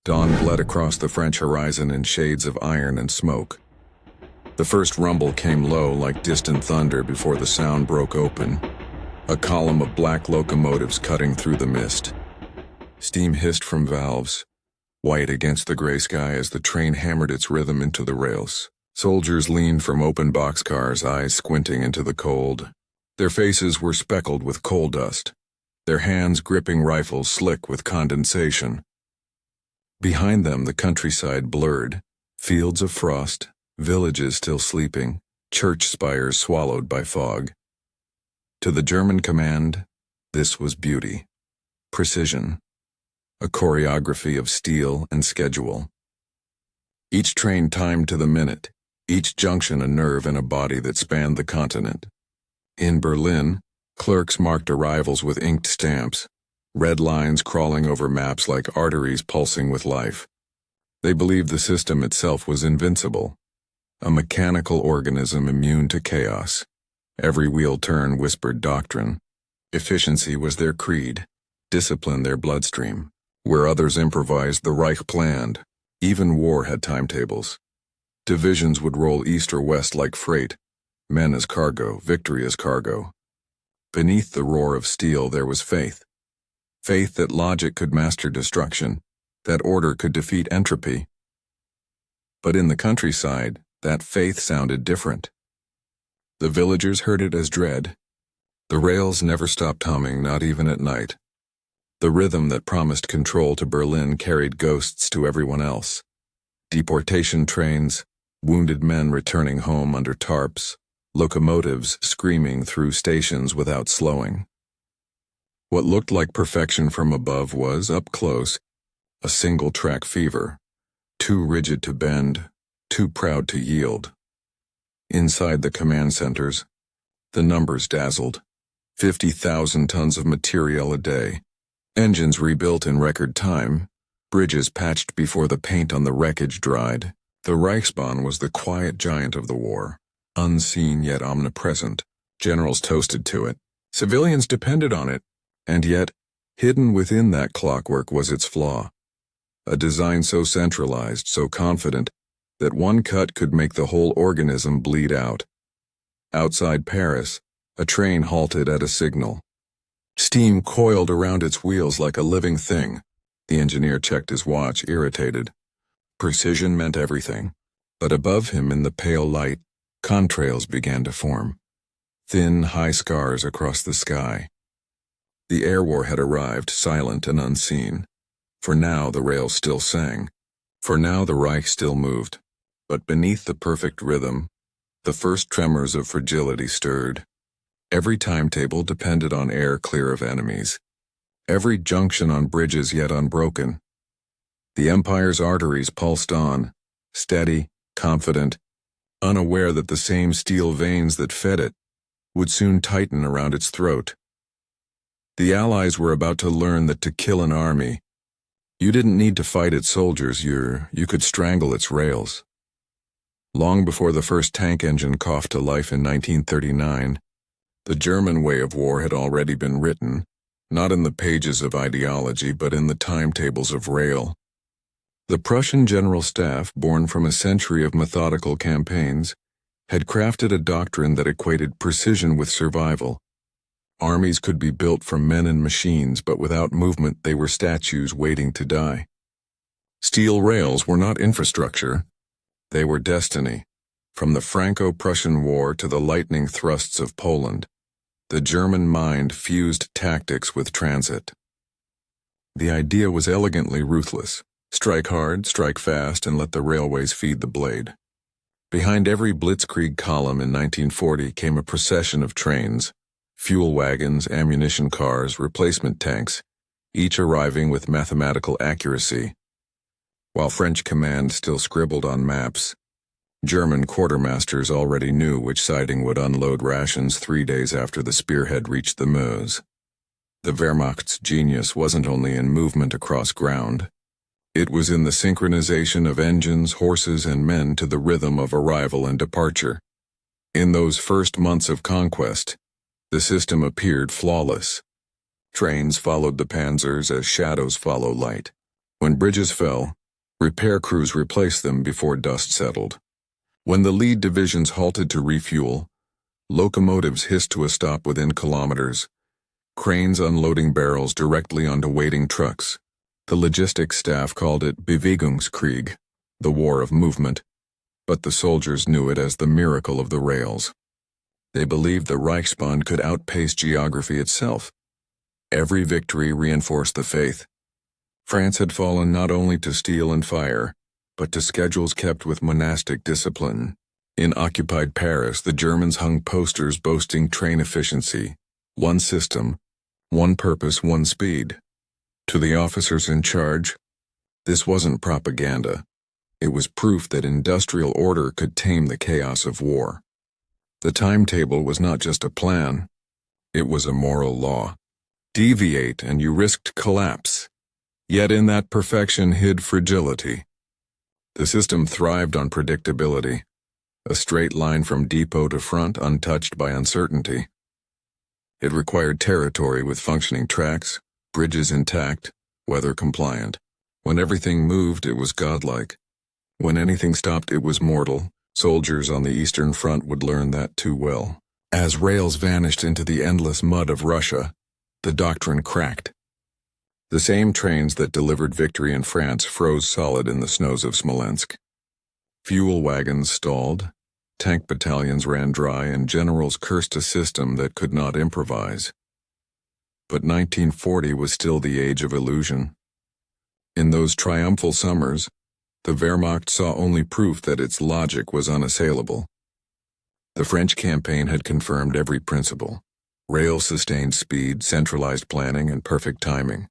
Dawn bled across the French horizon in shades of iron and smoke. The first rumble came low like distant thunder before the sound broke open, a column of black locomotives cutting through the mist. Steam hissed from valves, white against the gray sky as the train hammered its rhythm into the rails. Soldiers leaned from open boxcars, eyes squinting into the cold. Their faces were speckled with coal dust, their hands gripping rifles slick with condensation. Behind them, the countryside blurred, fields of frost, villages still sleeping, church spires swallowed by fog. To the German command, this was beauty, precision, a choreography of steel and schedule. Each train timed to the minute, each junction a nerve in a body that spanned the continent. In Berlin, clerks marked arrivals with inked stamps, red lines crawling over maps like arteries pulsing with life. They believed the system itself was invincible, a mechanical organism immune to chaos. Every wheel turn whispered doctrine. Efficiency was their creed, discipline their bloodstream. Where others improvised, the Reich planned. Even war had timetables. Divisions would roll east or west like freight, men as cargo, victory as cargo. Beneath the roar of steel there was faith. Faith that logic could master destruction, that order could defeat entropy. But in the countryside, that faith sounded different. The villagers heard it as dread. The rails never stopped humming, not even at night. The rhythm that promised control to Berlin carried ghosts to everyone else. Deportation trains, wounded men returning home under tarps, locomotives screaming through stations without slowing. What looked like perfection from above was, up close, a single-track fever, too rigid to bend, too proud to yield. Inside the command centers, the numbers dazzled. 50,000 tons of material a day, engines rebuilt in record time, bridges patched before the paint on the wreckage dried. The Reichsbahn was the quiet giant of the war, unseen yet omnipresent. Generals toasted to it. Civilians depended on it. And yet, hidden within that clockwork was its flaw. A design so centralized, so confident, that one cut could make the whole organism bleed out. Outside Paris, a train halted at a signal. Steam coiled around its wheels like a living thing. The engineer checked his watch, irritated. Precision meant everything. But above him in the pale light, contrails began to form. Thin, high scars across the sky. The air war had arrived, silent and unseen. For now the rails still sang. For now the Reich still moved. But beneath the perfect rhythm, the first tremors of fragility stirred. Every timetable depended on air clear of enemies. Every junction on bridges yet unbroken. The Empire's arteries pulsed on, steady, confident, unaware that the same steel veins that fed it would soon tighten around its throat. The Allies were about to learn that to kill an army, you didn't need to fight its soldiers, you could strangle its rails. Long before the first tank engine coughed to life in 1939, the German way of war had already been written, not in the pages of ideology but in the timetables of rail. The Prussian General Staff, born from a century of methodical campaigns, had crafted a doctrine that equated precision with survival. Armies could be built from men and machines, but without movement they were statues waiting to die. Steel rails were not infrastructure. They were destiny. From the Franco-Prussian War to the lightning thrusts of Poland, the German mind fused tactics with transit. The idea was elegantly ruthless. Strike hard, strike fast, and let the railways feed the blade. Behind every blitzkrieg column in 1940 came a procession of trains, fuel wagons, ammunition cars, replacement tanks, each arriving with mathematical accuracy. While French command still scribbled on maps, German quartermasters already knew which siding would unload rations 3 days after the spearhead reached the Meuse. The Wehrmacht's genius wasn't only in movement across ground. It was in the synchronization of engines, horses, and men to the rhythm of arrival and departure. In those first months of conquest, the system appeared flawless. Trains followed the panzers as shadows follow light. When bridges fell, repair crews replaced them before dust settled. When the lead divisions halted to refuel, locomotives hissed to a stop within kilometers, cranes unloading barrels directly onto waiting trucks. The logistics staff called it Bewegungskrieg, the war of movement, but the soldiers knew it as the miracle of the rails. They believed the Reichsbahn could outpace geography itself. Every victory reinforced the faith. France had fallen not only to steel and fire, but to schedules kept with monastic discipline. In occupied Paris, the Germans hung posters boasting train efficiency, one system, one purpose, one speed. To the officers in charge, this wasn't propaganda. It was proof that industrial order could tame the chaos of war. The timetable was not just a plan, it was a moral law. Deviate and you risked collapse. Yet in that perfection hid fragility. The system thrived on predictability, a straight line from depot to front untouched by uncertainty. It required territory with functioning tracks, bridges intact, weather compliant. When everything moved, it was godlike. When anything stopped, it was mortal. Soldiers on the Eastern Front would learn that too well. As rails vanished into the endless mud of Russia, the doctrine cracked. The same trains that delivered victory in France froze solid in the snows of Smolensk. Fuel wagons stalled, tank battalions ran dry, and generals cursed a system that could not improvise. But 1940 was still the age of illusion. In those triumphal summers, the Wehrmacht saw only proof that its logic was unassailable. The French campaign had confirmed every principle: rail-sustained speed, centralized planning, and perfect timing.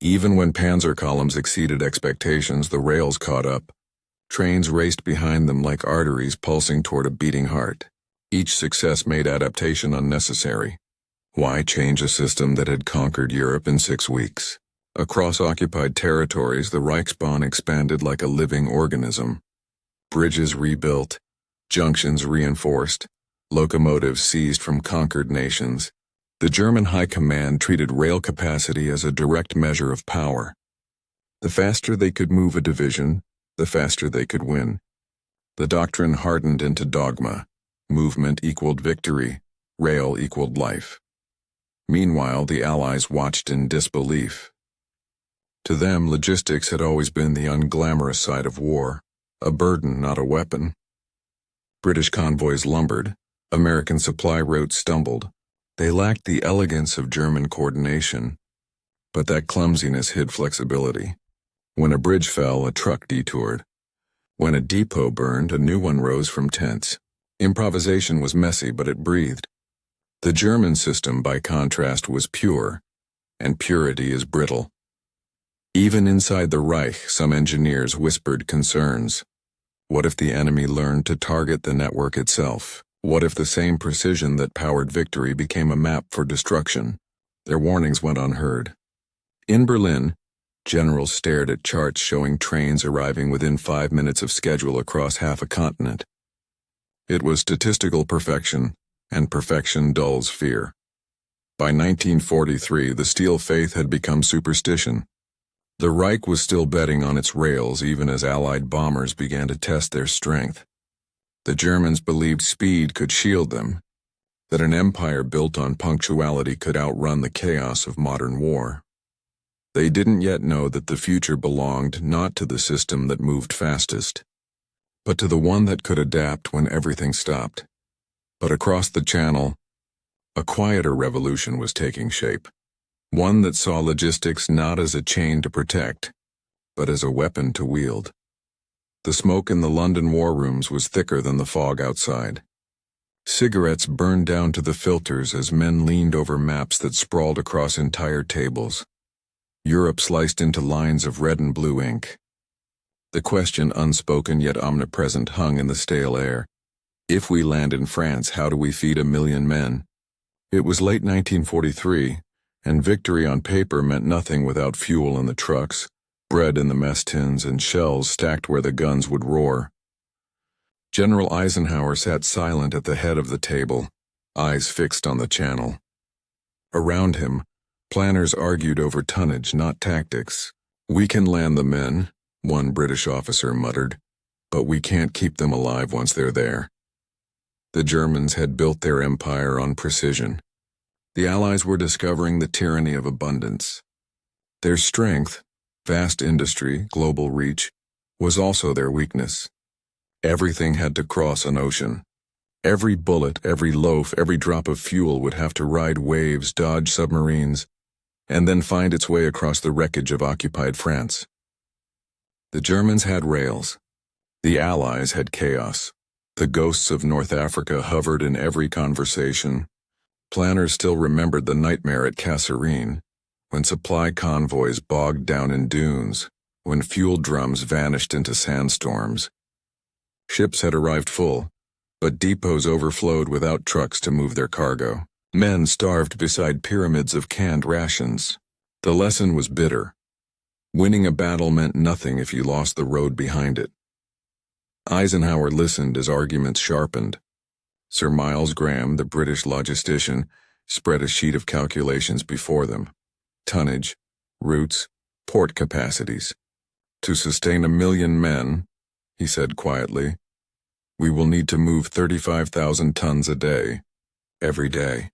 Even when panzer columns exceeded expectations, the rails caught up. Trains raced behind them like arteries pulsing toward a beating heart. Each success made adaptation unnecessary. Why change a system that had conquered Europe in 6 weeks? Across occupied territories, the Reichsbahn expanded like a living organism. Bridges rebuilt, junctions reinforced, locomotives seized from conquered nations. The German High Command treated rail capacity as a direct measure of power. The faster they could move a division, the faster they could win. The doctrine hardened into dogma. Movement equaled victory, rail equaled life. Meanwhile, the Allies watched in disbelief. To them, logistics had always been the unglamorous side of war, a burden, not a weapon. British convoys lumbered, American supply routes stumbled. They lacked the elegance of German coordination, but that clumsiness hid flexibility. When a bridge fell, a truck detoured. When a depot burned, a new one rose from tents. Improvisation was messy, but it breathed. The German system, by contrast, was pure, and purity is brittle. Even inside the Reich, some engineers whispered concerns. What if the enemy learned to target the network itself? What if the same precision that powered victory became a map for destruction? Their warnings went unheard. In Berlin, generals stared at charts showing trains arriving within 5 minutes of schedule across half a continent. It was statistical perfection, and perfection dulls fear. By 1943, the steel faith had become superstition. The Reich was still betting on its rails even as Allied bombers began to test their strength. The Germans believed speed could shield them, that an empire built on punctuality could outrun the chaos of modern war. They didn't yet know that the future belonged not to the system that moved fastest, but to the one that could adapt when everything stopped. But across the Channel, a quieter revolution was taking shape, one that saw logistics not as a chain to protect, but as a weapon to wield. The smoke in the London war rooms was thicker than the fog outside. Cigarettes burned down to the filters as men leaned over maps that sprawled across entire tables. Europe sliced into lines of red and blue ink. The question, unspoken yet omnipresent, hung in the stale air. If we land in France, how do we feed 1 million men? It was late 1943, and victory on paper meant nothing without fuel in the trucks, bread in the mess tins, and shells stacked where the guns would roar. General Eisenhower sat silent at the head of the table, eyes fixed on the Channel. Around him, planners argued over tonnage, not tactics. "We can land the men," one British officer muttered, "but we can't keep them alive once they're there." The Germans had built their empire on precision. The Allies were discovering the tyranny of abundance. Their strength, vast industry, global reach, was also their weakness. Everything had to cross an ocean. Every bullet, every loaf, every drop of fuel would have to ride waves, dodge submarines, and then find its way across the wreckage of occupied France. The Germans had rails. The Allies had chaos. The ghosts of North Africa hovered in every conversation. Planners still remembered the nightmare at Kasserine, when supply convoys bogged down in dunes, when fuel drums vanished into sandstorms. Ships had arrived full, but depots overflowed without trucks to move their cargo. Men starved beside pyramids of canned rations. The lesson was bitter. Winning a battle meant nothing if you lost the road behind it. Eisenhower listened as arguments sharpened. Sir Miles Graham, the British logistician, spread a sheet of calculations before them. Tonnage, routes, port capacities. "To sustain 1,000,000 men," he said quietly, "we will need to move 35,000 tons a day, every day."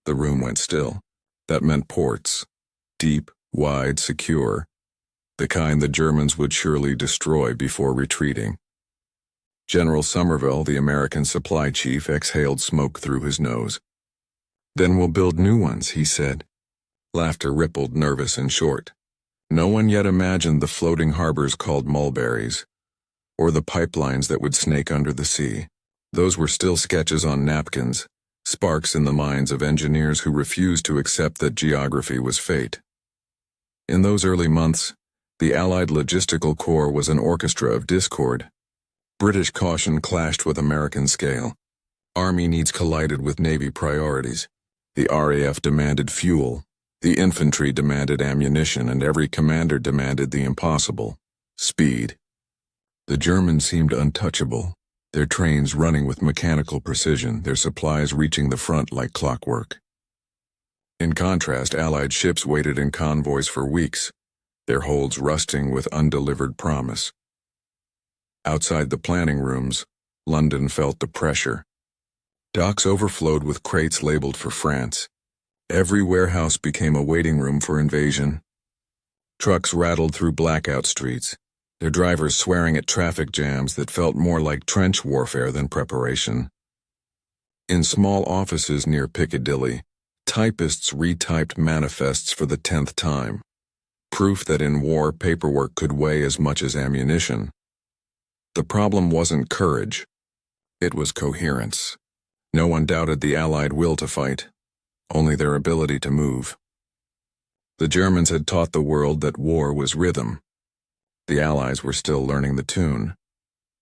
The room went still. That meant ports. Deep, wide, secure. The kind the Germans would surely destroy before retreating. General Somerville, the American supply chief, exhaled smoke through his nose. "Then we'll build new ones," he said. Laughter rippled, nervous and short. No one yet imagined the floating harbors called mulberries, or the pipelines that would snake under the sea. Those were still sketches on napkins, sparks in the minds of engineers who refused to accept that geography was fate. In those early months, the Allied Logistical Corps was an orchestra of discord. British caution clashed with American scale. Army needs collided with Navy priorities. The RAF demanded fuel, the infantry demanded ammunition, and every commander demanded the impossible: speed. The Germans seemed untouchable, their trains running with mechanical precision, their supplies reaching the front like clockwork. In contrast, Allied ships waited in convoys for weeks, their holds rusting with undelivered promise. Outside the planning rooms, London felt the pressure. Docks overflowed with crates labeled for France. Every warehouse became a waiting room for invasion. Trucks rattled through blackout streets, their drivers swearing at traffic jams that felt more like trench warfare than preparation. In small offices near Piccadilly, typists retyped manifests for the 10th time. Proof that in war paperwork could weigh as much as ammunition. The problem wasn't courage. It was coherence. No one doubted the Allied will to fight, only their ability to move. The Germans had taught the world that war was rhythm. The Allies were still learning the tune.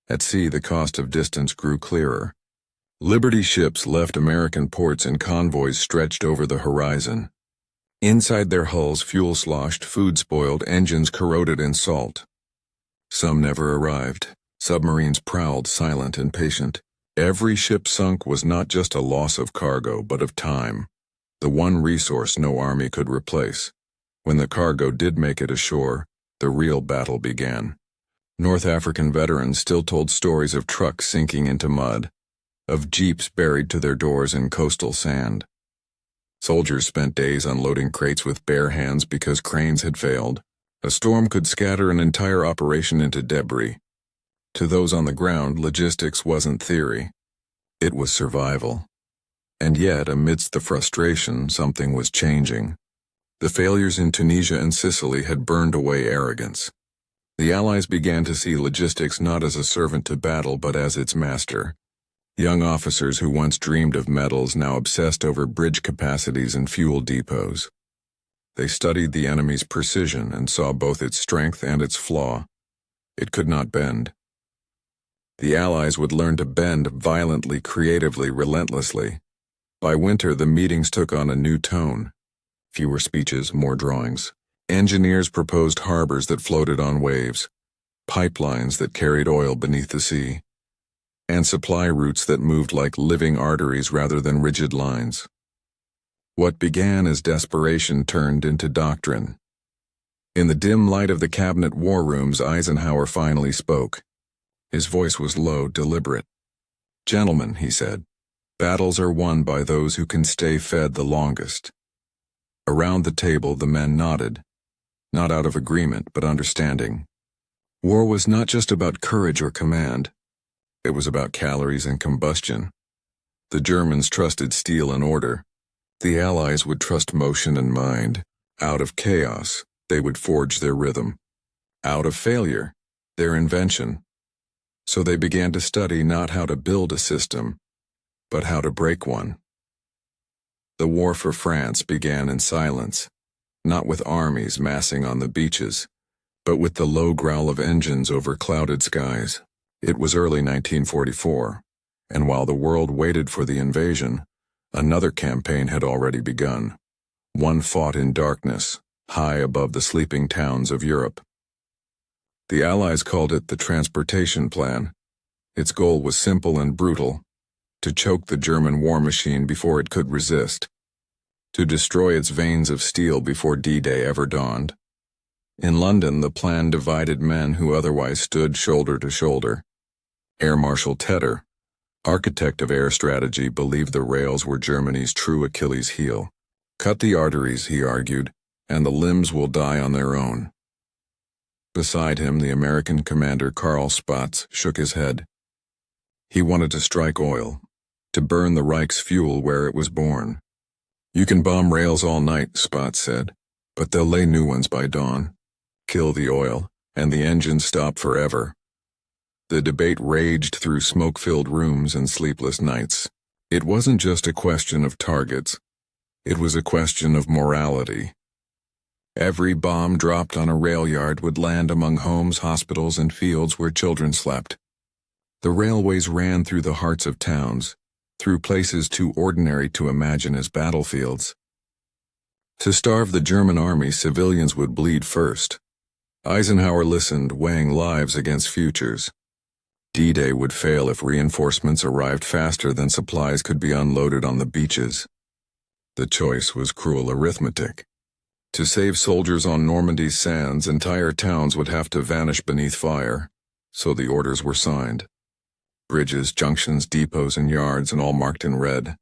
At sea, the cost of distance grew clearer. Liberty ships left American ports and convoys stretched over the horizon. Inside their hulls, fuel sloshed, food spoiled, engines corroded in salt. Some never arrived. Submarines prowled, silent and patient. Every ship sunk was not just a loss of cargo, but of time, the one resource no army could replace. When the cargo did make it ashore, the real battle began. North African veterans still told stories of trucks sinking into mud, of jeeps buried to their doors in coastal sand. Soldiers spent days unloading crates with bare hands because cranes had failed. A storm could scatter an entire operation into debris. To those on the ground, logistics wasn't theory. It was survival. And yet, amidst the frustration, something was changing. The failures in Tunisia and Sicily had burned away arrogance. The Allies began to see logistics not as a servant to battle, but as its master. Young officers who once dreamed of medals now obsessed over bridge capacities and fuel depots. They studied the enemy's precision and saw both its strength and its flaw. It could not bend. The Allies would learn to bend violently, creatively, relentlessly. By winter, the meetings took on a new tone. Fewer speeches, more drawings. Engineers proposed harbors that floated on waves, pipelines that carried oil beneath the sea, and supply routes that moved like living arteries rather than rigid lines. What began as desperation turned into doctrine. In the dim light of the cabinet war rooms, Eisenhower finally spoke. His voice was low, deliberate. "Gentlemen," he said, "battles are won by those who can stay fed the longest." Around the table, the men nodded, not out of agreement, but understanding. War was not just about courage or command. It was about calories and combustion. The Germans trusted steel and order. The Allies would trust motion and mind. Out of chaos, they would forge their rhythm. Out of failure, their invention. So they began to study not how to build a system, but how to break one. The war for France began in silence, not with armies massing on the beaches, but with the low growl of engines over clouded skies. It was early 1944, and while the world waited for the invasion, another campaign had already begun. One fought in darkness, high above the sleeping towns of Europe. The Allies called it the Transportation Plan. Its goal was simple and brutal: to choke the German war machine before it could resist, to destroy its veins of steel before D-Day ever dawned. In London, the plan divided men who otherwise stood shoulder to shoulder. Air Marshal Tedder, architect of air strategy, believed the rails were Germany's true Achilles heel. "Cut the arteries," he argued, "and the limbs will die on their own." Beside him, the American commander Karl Spaatz shook his head. He wanted to strike oil, to burn the Reich's fuel where it was born. "You can bomb rails all night," Spaatz said, "but they'll lay new ones by dawn. Kill the oil, and the engines stop forever." The debate raged through smoke-filled rooms and sleepless nights. It wasn't just a question of targets. It was a question of morality. Every bomb dropped on a rail yard would land among homes, hospitals, and fields where children slept. The railways ran through the hearts of towns, through places too ordinary to imagine as battlefields. To starve the German army, civilians would bleed first. Eisenhower listened, weighing lives against futures. D-Day would fail if reinforcements arrived faster than supplies could be unloaded on the beaches. The choice was cruel arithmetic. To save soldiers on Normandy's sands, entire towns would have to vanish beneath fire, so the orders were signed. Bridges, junctions, depots, and yards, and all marked in red.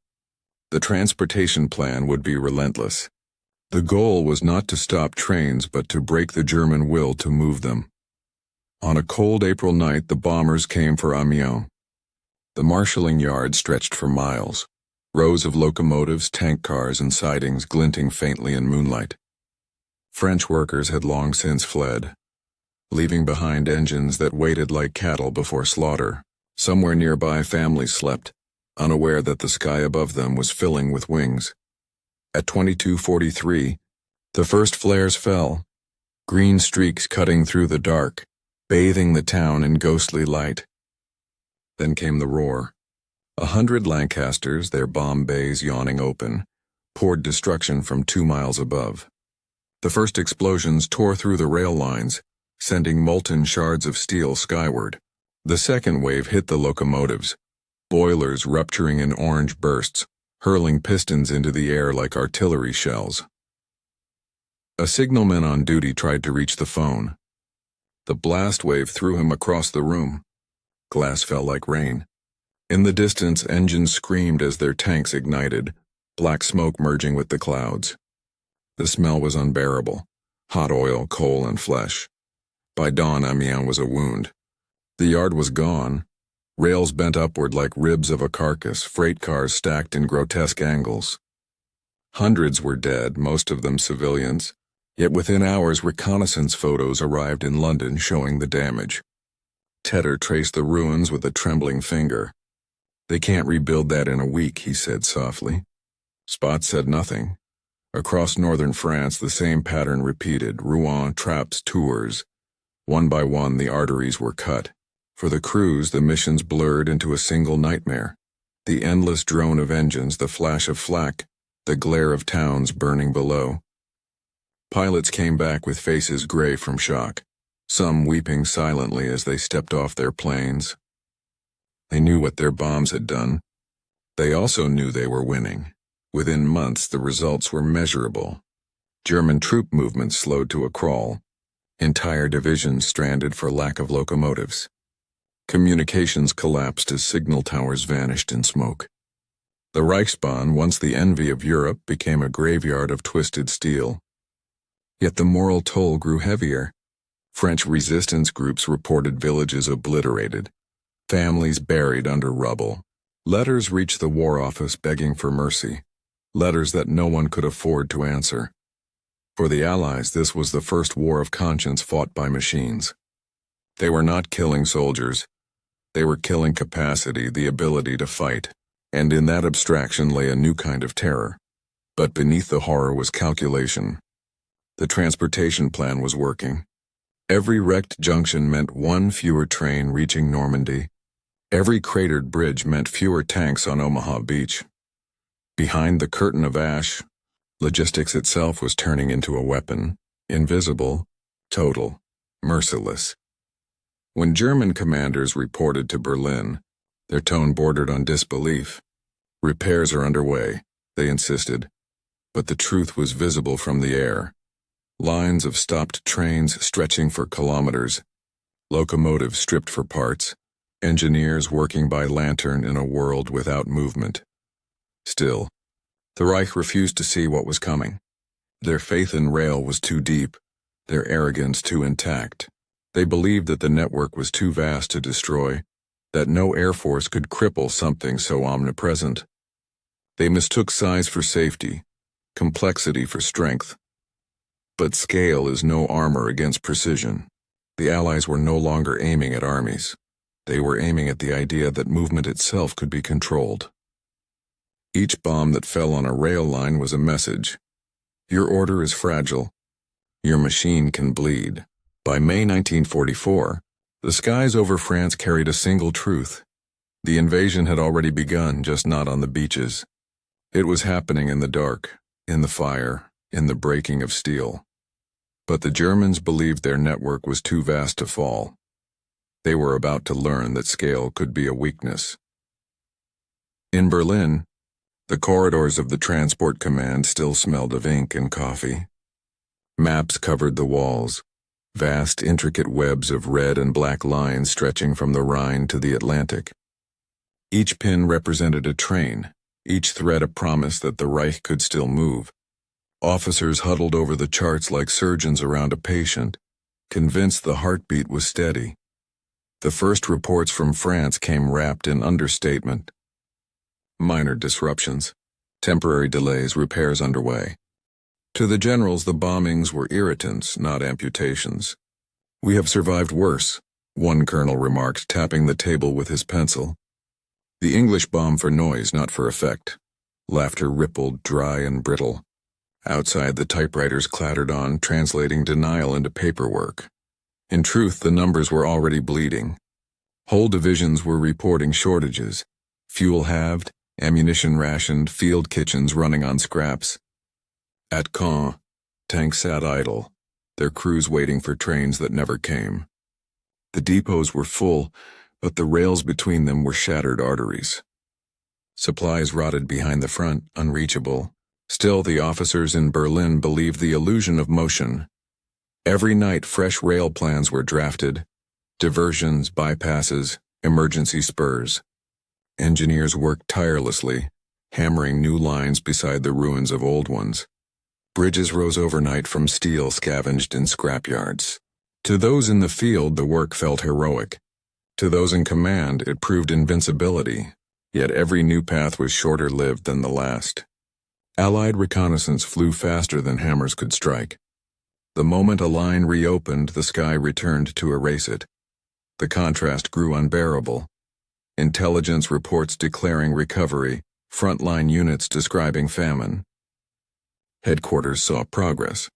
The transportation plan would be relentless. The goal was not to stop trains, but to break the German will to move them. On a cold April night, the bombers came for Amiens. The marshalling yard stretched for miles, rows of locomotives, tank cars, and sidings glinting faintly in moonlight. French workers had long since fled, leaving behind engines that waited like cattle before slaughter. Somewhere nearby, families slept, unaware that the sky above them was filling with wings. At 22:43, the first flares fell, green streaks cutting through the dark, bathing the town in ghostly light. Then came the roar. 100 Lancasters, their bomb bays yawning open, poured destruction from 2 miles above. The first explosions tore through the rail lines, sending molten shards of steel skyward. The second wave hit the locomotives, boilers rupturing in orange bursts, hurling pistons into the air like artillery shells. A signalman on duty tried to reach the phone. The blast wave threw him across the room. Glass fell like rain. In the distance, engines screamed as their tanks ignited, black smoke merging with the clouds. The smell was unbearable: hot oil, coal, and flesh. By dawn, Amiens was a wound. The yard was gone, rails bent upward like ribs of a carcass, freight cars stacked in grotesque angles. Hundreds were dead, most of them civilians, yet within hours reconnaissance photos arrived in London showing the damage. Tedder traced the ruins with a trembling finger. "They can't rebuild that in a week," he said softly. Spaatz said nothing. Across northern France, the same pattern repeated: Rouen, Trappes, Tours. One by one, the arteries were cut. For the crews, the missions blurred into a single nightmare. The endless drone of engines, the flash of flak, the glare of towns burning below. Pilots came back with faces gray from shock, some weeping silently as they stepped off their planes. They knew what their bombs had done. They also knew they were winning. Within months, the results were measurable. German troop movements slowed to a crawl. Entire divisions stranded for lack of locomotives. Communications collapsed as signal towers vanished in smoke. The Reichsbahn, once the envy of Europe, became a graveyard of twisted steel. Yet the moral toll grew heavier. French resistance groups reported villages obliterated, families buried under rubble. Letters reached the War Office begging for mercy, letters that no one could afford to answer. For the Allies, this was the first war of conscience fought by machines. They were not killing soldiers. They were killing capacity, the ability to fight. And in that abstraction lay a new kind of terror. But beneath the horror was calculation. The transportation plan was working. Every wrecked junction meant one fewer train reaching Normandy. Every cratered bridge meant fewer tanks on Omaha Beach. Behind the curtain of ash, logistics itself was turning into a weapon, invisible, total, merciless. When German commanders reported to Berlin, their tone bordered on disbelief. Repairs are underway, they insisted, but the truth was visible from the air. Lines of stopped trains stretching for kilometers, locomotives stripped for parts, engineers working by lantern in a world without movement. Still, the Reich refused to see what was coming. Their faith in rail was too deep, their arrogance too intact. They believed that the network was too vast to destroy, that no air force could cripple something so omnipresent. They mistook size for safety, complexity for strength. But scale is no armor against precision. The Allies were no longer aiming at armies. They were aiming at the idea that movement itself could be controlled. Each bomb that fell on a rail line was a message. Your order is fragile. Your machine can bleed. By May 1944, the skies over France carried a single truth. The invasion had already begun, just not on the beaches. It was happening in the dark, in the fire, in the breaking of steel. But the Germans believed their network was too vast to fall. They were about to learn that scale could be a weakness. In Berlin, the corridors of the Transport Command still smelled of ink and coffee. Maps covered the walls. Vast, intricate webs of red and black lines stretching from the Rhine to the Atlantic. Each pin represented a train, each thread a promise that the Reich could still move. Officers huddled over the charts like surgeons around a patient, convinced the heartbeat was steady. The first reports from France came wrapped in understatement. Minor disruptions, temporary delays, repairs underway. To the generals, the bombings were irritants, not amputations. We have survived worse, one colonel remarked, tapping the table with his pencil. The English bomb for noise, not for effect. Laughter rippled, dry and brittle. Outside, the typewriters clattered on, translating denial into paperwork. In truth, the numbers were already bleeding. Whole divisions were reporting shortages. Fuel halved, ammunition rationed, field kitchens running on scraps. At Caen, tanks sat idle, their crews waiting for trains that never came. The depots were full, but the rails between them were shattered arteries. Supplies rotted behind the front, unreachable. Still, the officers in Berlin believed the illusion of motion. Every night, fresh rail plans were drafted. Diversions, bypasses, emergency spurs. Engineers worked tirelessly, hammering new lines beside the ruins of old ones. Bridges rose overnight from steel scavenged in scrapyards. To those in the field, the work felt heroic. To those in command, it proved invincibility. Yet every new path was shorter-lived than the last. Allied reconnaissance flew faster than hammers could strike. The moment a line reopened, the sky returned to erase it. The contrast grew unbearable. Intelligence reports declaring recovery, frontline units describing famine. Headquarters saw progress.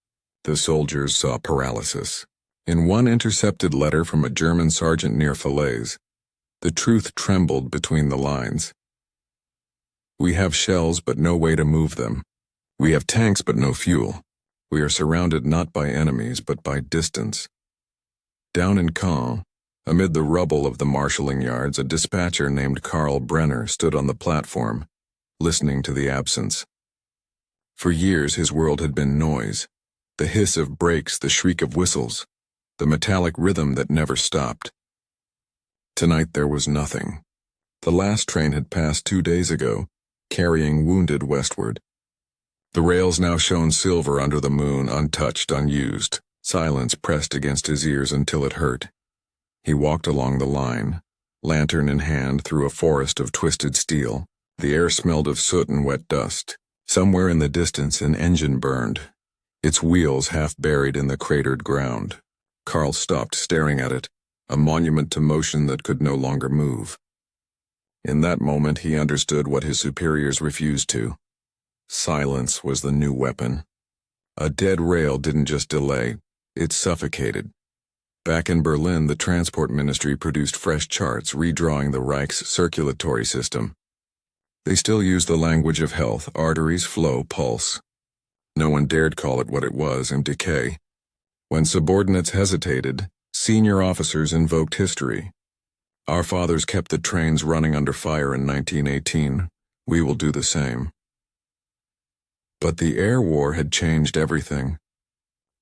The soldiers saw paralysis. In one intercepted letter from a German sergeant near Falaise, the truth trembled between the lines. We have shells but no way to move them. We have tanks but no fuel. We are surrounded not by enemies but by distance. Down in Caen, amid the rubble of the marshalling yards, a dispatcher named Karl Brenner stood on the platform, listening to the absence. For years his world had been noise, The hiss of brakes, the shriek of whistles, the metallic rhythm that never stopped. Tonight there was nothing. The last train had passed 2 days ago, carrying wounded westward. The rails now shone silver under the moon, untouched, unused. Silence pressed against his ears until it hurt. He walked along the line, lantern in hand, through a forest of twisted steel. The air smelled of soot and wet dust. Somewhere in the distance an engine burned, its wheels half buried in the cratered ground. Carl stopped, staring at it, a monument to motion that could no longer move. In that moment he understood what his superiors refused to. Silence was the new weapon. A dead rail didn't just delay, it suffocated. Back in Berlin, the Transport Ministry produced fresh charts redrawing the Reich's circulatory system. They still used the language of health: arteries, flow, pulse. No one dared call it what it was: decay. When subordinates hesitated, senior officers invoked history. Our fathers kept the trains running under fire in 1918. We will do the same. But the air war had changed everything.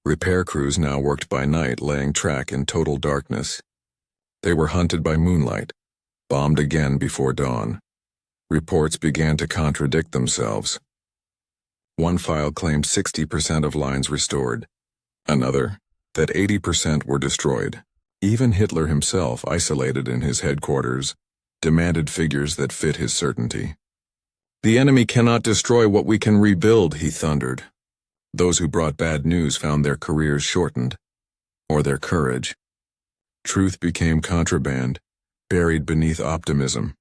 Repair crews now worked by night, laying track in total darkness. They were hunted by moonlight, bombed again before dawn. Reports began to contradict themselves. One file claimed 60% of lines restored. Another, that 80% were destroyed. Even Hitler himself, isolated in his headquarters, demanded figures that fit his certainty. "The enemy cannot destroy what we can rebuild," he thundered. Those who brought bad news found their careers shortened, or their courage. Truth became contraband, buried beneath optimism.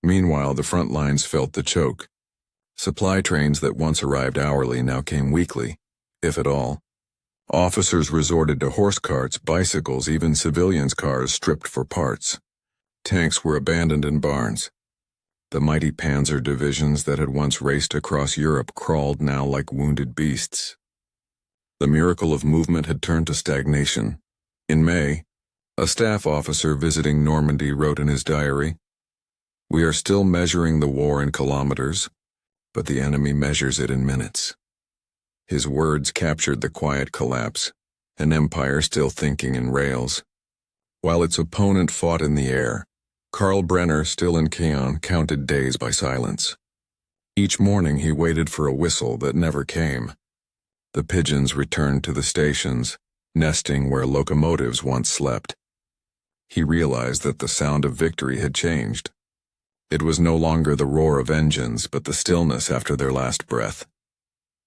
Meanwhile, the front lines felt the choke. Supply trains that once arrived hourly now came weekly, if at all. Officers resorted to horse carts, bicycles, even civilians' cars stripped for parts. Tanks were abandoned in barns. The mighty panzer divisions that had once raced across Europe crawled now like wounded beasts. The miracle of movement had turned to stagnation. In May, a staff officer visiting Normandy wrote in his diary, "We are still measuring the war in kilometers, but the enemy measures it in minutes." His words captured the quiet collapse, an empire still thinking in rails. While its opponent fought in the air, Karl Brenner, still in Caen, counted days by silence. Each morning he waited for a whistle that never came. The pigeons returned to the stations, nesting where locomotives once slept. He realized that the sound of victory had changed. It was no longer the roar of engines, but the stillness after their last breath.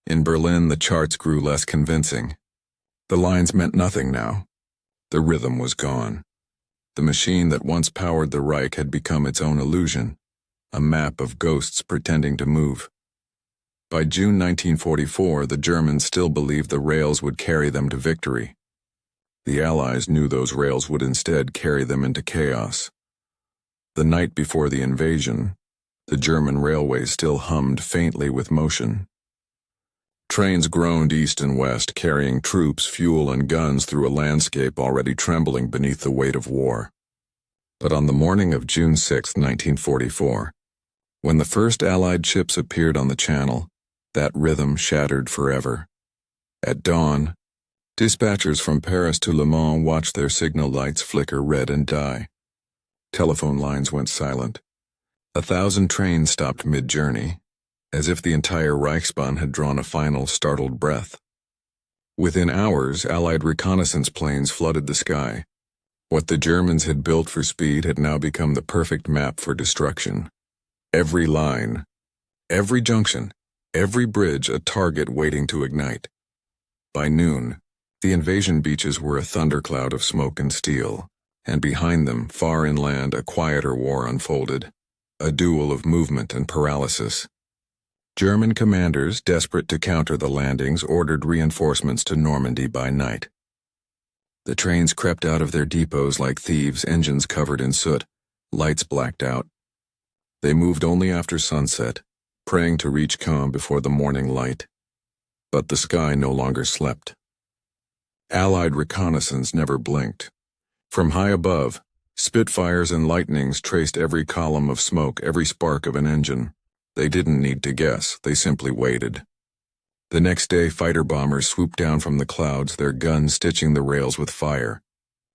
In Berlin, the charts grew less convincing. The lines meant nothing now. The rhythm was gone. The machine that once powered the Reich had become its own illusion, a map of ghosts pretending to move. By June 1944, the Germans still believed the rails would carry them to victory. The Allies knew those rails would instead carry them into chaos. The night before the invasion, the German railways still hummed faintly with motion. Trains groaned east and west, carrying troops, fuel, and guns through a landscape already trembling beneath the weight of war. But on the morning of June 6, 1944, when the first Allied ships appeared on the Channel, that rhythm shattered forever. At dawn, dispatchers from Paris to Le Mans watched their signal lights flicker red and die. Telephone lines went silent. 1,000 trains stopped mid-journey, as if the entire Reichsbahn had drawn a final startled breath. Within hours, Allied reconnaissance planes flooded the sky. What the Germans had built for speed had now become the perfect map for destruction. Every line, every junction, every bridge a target waiting to ignite. By noon, the invasion beaches were a thundercloud of smoke and steel, and behind them, far inland, a quieter war unfolded, a duel of movement and paralysis. German commanders, desperate to counter the landings, ordered reinforcements to Normandy by night. The trains crept out of their depots like thieves, engines covered in soot, lights blacked out. They moved only after sunset, praying to reach Caen before the morning light. But the sky no longer slept. Allied reconnaissance never blinked. From high above, Spitfires and lightnings traced every column of smoke, every spark of an engine. They didn't need to guess, they simply waited. The next day, fighter bombers swooped down from the clouds, their guns stitching the rails with fire.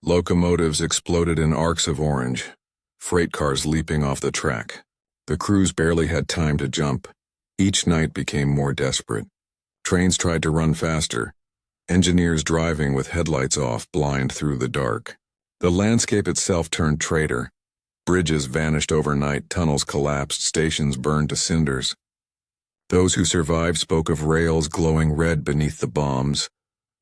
Locomotives exploded in arcs of orange, freight cars leaping off the track. The crews barely had time to jump. Each night became more desperate. Trains tried to run faster, engineers driving with headlights off, blind through the dark. The landscape itself turned traitor. Bridges vanished overnight, tunnels collapsed, stations burned to cinders. Those who survived spoke of rails glowing red beneath the bombs,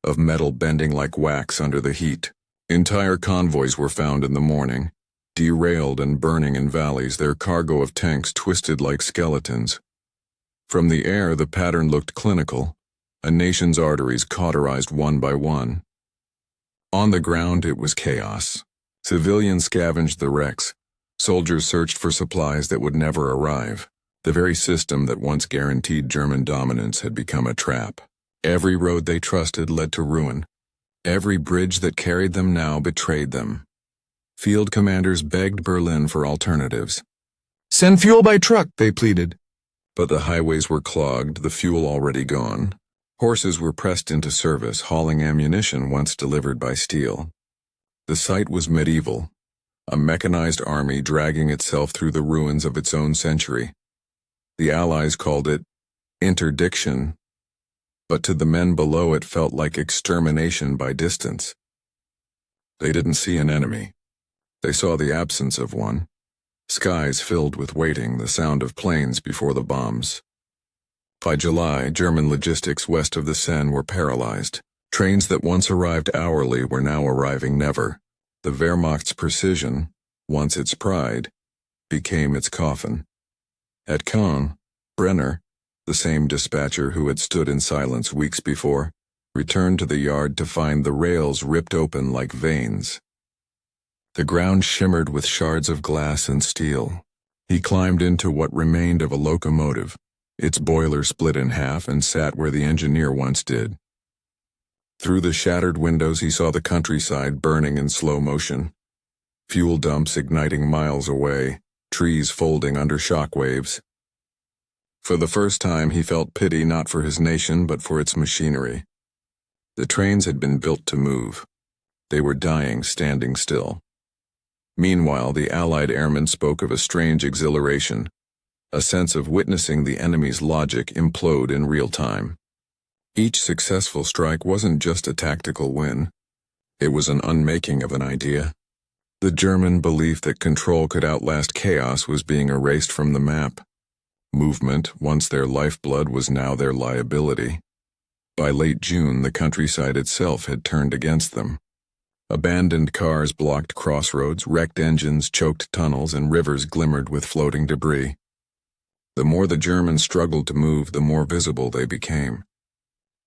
of metal bending like wax under the heat. Entire convoys were found in the morning, derailed and burning in valleys, their cargo of tanks twisted like skeletons. From the air, the pattern looked clinical, a nation's arteries cauterized one by one. On the ground, it was chaos. Civilians scavenged the wrecks. Soldiers searched for supplies that would never arrive. The very system that once guaranteed German dominance had become a trap. Every road they trusted led to ruin. Every bridge that carried them now betrayed them. Field commanders begged Berlin for alternatives. "Send fuel by truck," they pleaded. But the highways were clogged, the fuel already gone. Horses were pressed into service, hauling ammunition once delivered by steel. The sight was medieval, a mechanized army dragging itself through the ruins of its own century. The Allies called it interdiction, but to the men below it felt like extermination by distance. They didn't see an enemy. They saw the absence of one. Skies filled with waiting, the sound of planes before the bombs. By July, German logistics west of the Seine were paralyzed. Trains that once arrived hourly were now arriving never. The Wehrmacht's precision, once its pride, became its coffin. At Caen, Brenner, the same dispatcher who had stood in silence weeks before, returned to the yard to find the rails ripped open like veins. The ground shimmered with shards of glass and steel. He climbed into what remained of a locomotive. Its boiler split in half and sat where the engineer once did. Through the shattered windows he saw the countryside burning in slow motion. Fuel dumps igniting miles away, trees folding under shock waves. For the first time he felt pity not for his nation but for its machinery. The trains had been built to move. They were dying standing still. Meanwhile, the Allied airmen spoke of a strange exhilaration, a sense of witnessing the enemy's logic implode in real time. Each successful strike wasn't just a tactical win. It was an unmaking of an idea. The German belief that control could outlast chaos was being erased from the map. Movement, once their lifeblood, was now their liability. By late June, the countryside itself had turned against them. Abandoned cars blocked crossroads, wrecked engines choked tunnels, and rivers glimmered with floating debris. The more the Germans struggled to move, the more visible they became.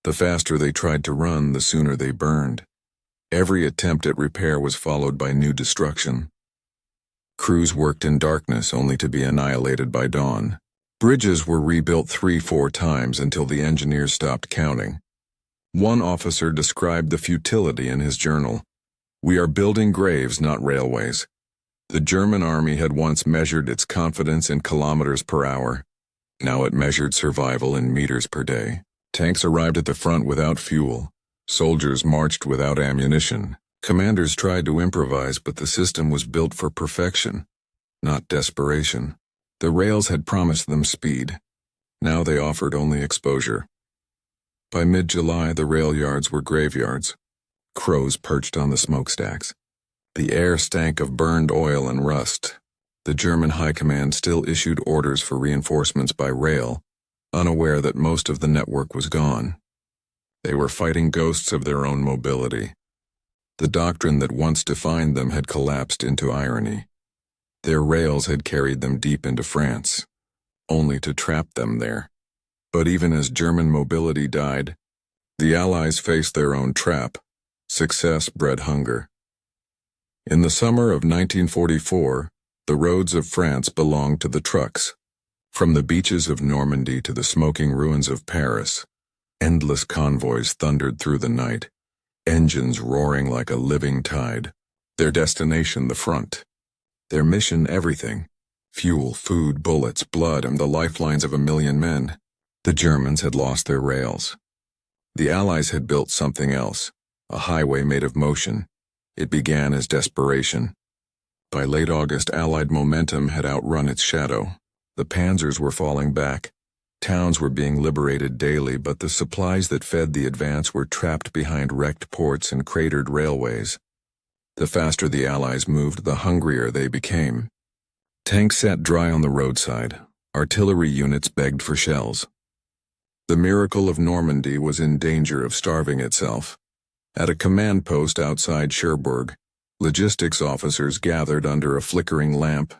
The faster they tried to run, the sooner they burned. Every attempt at repair was followed by new destruction. Crews worked in darkness only to be annihilated by dawn. Bridges were rebuilt 3-4 times until the engineers stopped counting. One officer described the futility in his journal. "We are building graves, not railways." The German army had once measured its confidence in kilometers per hour. Now it measured survival in meters per day. Tanks arrived at the front without fuel. Soldiers marched without ammunition. Commanders tried to improvise, but the system was built for perfection, not desperation. The rails had promised them speed. Now they offered only exposure. By mid-July, the rail yards were graveyards. Crows perched on the smokestacks. The air stank of burned oil and rust. The German High Command still issued orders for reinforcements by rail, unaware that most of the network was gone. They were fighting ghosts of their own mobility. The doctrine that once defined them had collapsed into irony. Their rails had carried them deep into France, only to trap them there. But even as German mobility died, the Allies faced their own trap. Success bred hunger. In the summer of 1944, the roads of France belonged to the trucks. From the beaches of Normandy to the smoking ruins of Paris, endless convoys thundered through the night, engines roaring like a living tide. Their destination, the front. Their mission, everything. Fuel, food, bullets, blood, and the lifelines of 1 million men. The Germans had lost their rails. The Allies had built something else, a highway made of motion. It began as desperation. By late August, Allied momentum had outrun its shadow. The panzers were falling back. Towns were being liberated daily, but the supplies that fed the advance were trapped behind wrecked ports and cratered railways. The faster the Allies moved, the hungrier they became. Tanks sat dry on the roadside. Artillery units begged for shells. The miracle of Normandy was in danger of starving itself. At a command post outside Cherbourg, logistics officers gathered under a flickering lamp.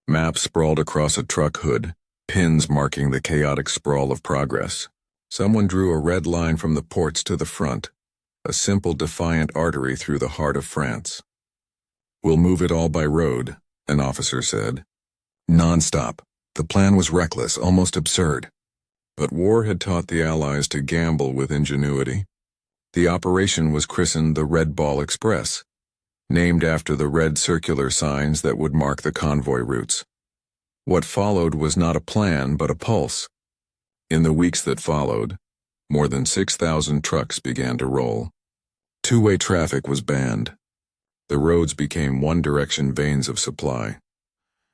Maps sprawled across a truck hood, pins marking the chaotic sprawl of progress. Someone drew a red line from the ports to the front, a simple defiant artery through the heart of France. "We'll move it all by road," an officer said. Non-stop. The plan was reckless, almost absurd. But war had taught the Allies to gamble with ingenuity. The operation was christened the Red Ball Express, named after the red circular signs that would mark the convoy routes. What followed was not a plan, but a pulse. In the weeks that followed, more than 6,000 trucks began to roll. Two-way traffic was banned. The roads became one-direction veins of supply.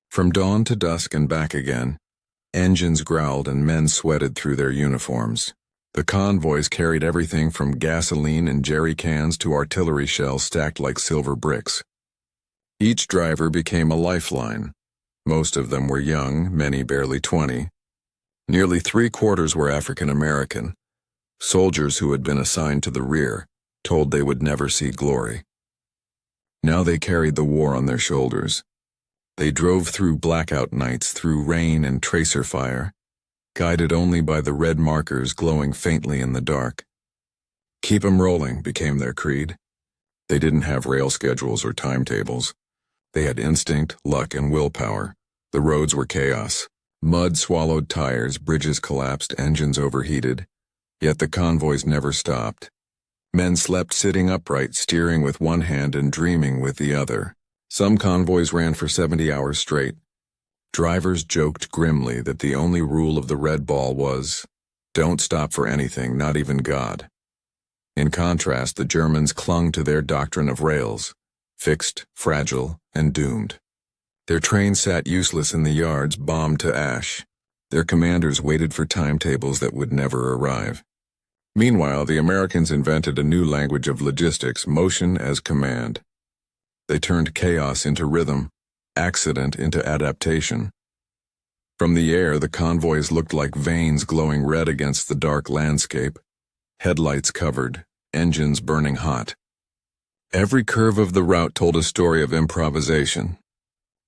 From dawn to dusk and back again, engines growled and men sweated through their uniforms. The convoys carried everything from gasoline and jerry cans to artillery shells stacked like silver bricks. Each driver became a lifeline. Most of them were young, many barely 20. Nearly 3/4 were African American, soldiers who had been assigned to the rear, told they would never see glory. Now they carried the war on their shoulders. They drove through blackout nights, through rain and tracer fire, guided only by the red markers glowing faintly in the dark. "Keep 'em rolling" became their creed. They didn't have rail schedules or timetables. They had instinct, luck, and willpower. The roads were chaos. Mud swallowed tires, bridges collapsed, engines overheated. Yet the convoys never stopped. Men slept sitting upright, steering with one hand and dreaming with the other. Some convoys ran for 70 hours straight. Drivers joked grimly that the only rule of the Red Ball was, don't stop for anything, not even God. In contrast, the Germans clung to their doctrine of rails, fixed, fragile, and doomed. Their trains sat useless in the yards, bombed to ash. Their commanders waited for timetables that would never arrive. Meanwhile, the Americans invented a new language of logistics, motion as command. They turned chaos into rhythm, accident into adaptation. From the air, the convoys looked like veins glowing red against the dark landscape, headlights covered, engines burning hot. Every curve of the route told a story of improvisation.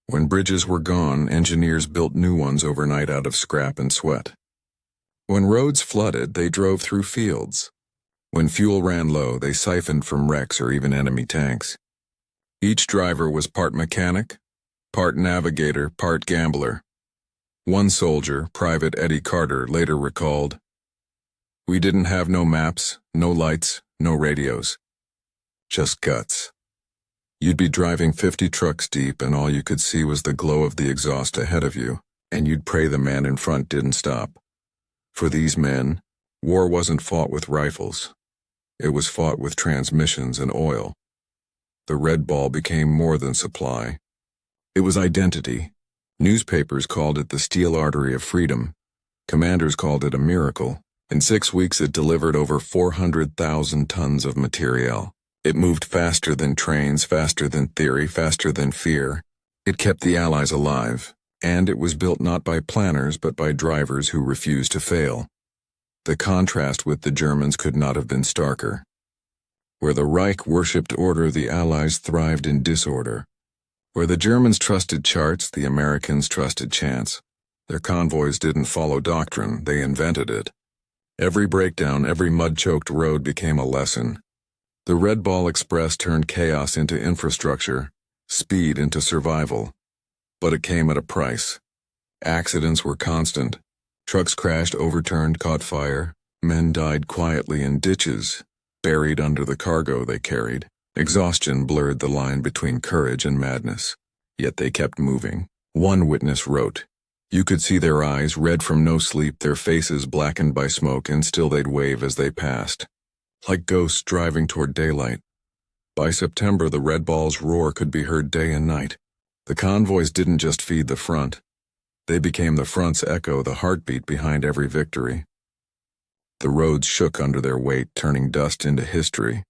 When bridges were gone, engineers built new ones overnight out of scrap and sweat. When roads flooded, they drove through fields. When fuel ran low, they siphoned from wrecks or even enemy tanks. Each driver was part mechanic, part navigator, part gambler. One soldier, Private Eddie Carter, later recalled, "We didn't have no maps, no lights, no radios. Just guts. You'd be driving 50 trucks deep and all you could see was the glow of the exhaust ahead of you, and you'd pray the man in front didn't stop. For these men, war wasn't fought with rifles. It was fought with transmissions and oil. The Red Ball became more than supply. It was identity. Newspapers called it the steel artery of freedom. Commanders called it a miracle. In 6 weeks it delivered over 400,000 tons of materiel. It moved faster than trains, faster than theory, faster than fear. It kept the Allies alive, and it was built not by planners but by drivers who refused to fail. The contrast with the Germans could not have been starker. Where the Reich worshipped order, the Allies thrived in disorder. Where the Germans trusted charts, the Americans trusted chance. Their convoys didn't follow doctrine, they invented it. Every breakdown, every mud-choked road became a lesson. The Red Ball Express turned chaos into infrastructure, speed into survival. But it came at a price. Accidents were constant. Trucks crashed, overturned, caught fire. Men died quietly in ditches, buried under the cargo they carried. Exhaustion blurred the line between courage and madness. Yet they kept moving. One witness wrote, You could see their eyes, red from no sleep, their faces blackened by smoke, and still they'd wave as they passed, like ghosts driving toward daylight. By September, the Red Ball's roar could be heard day and night. The convoys didn't just feed the front. They became the front's echo, the heartbeat behind every victory. The roads shook under their weight, turning dust into history.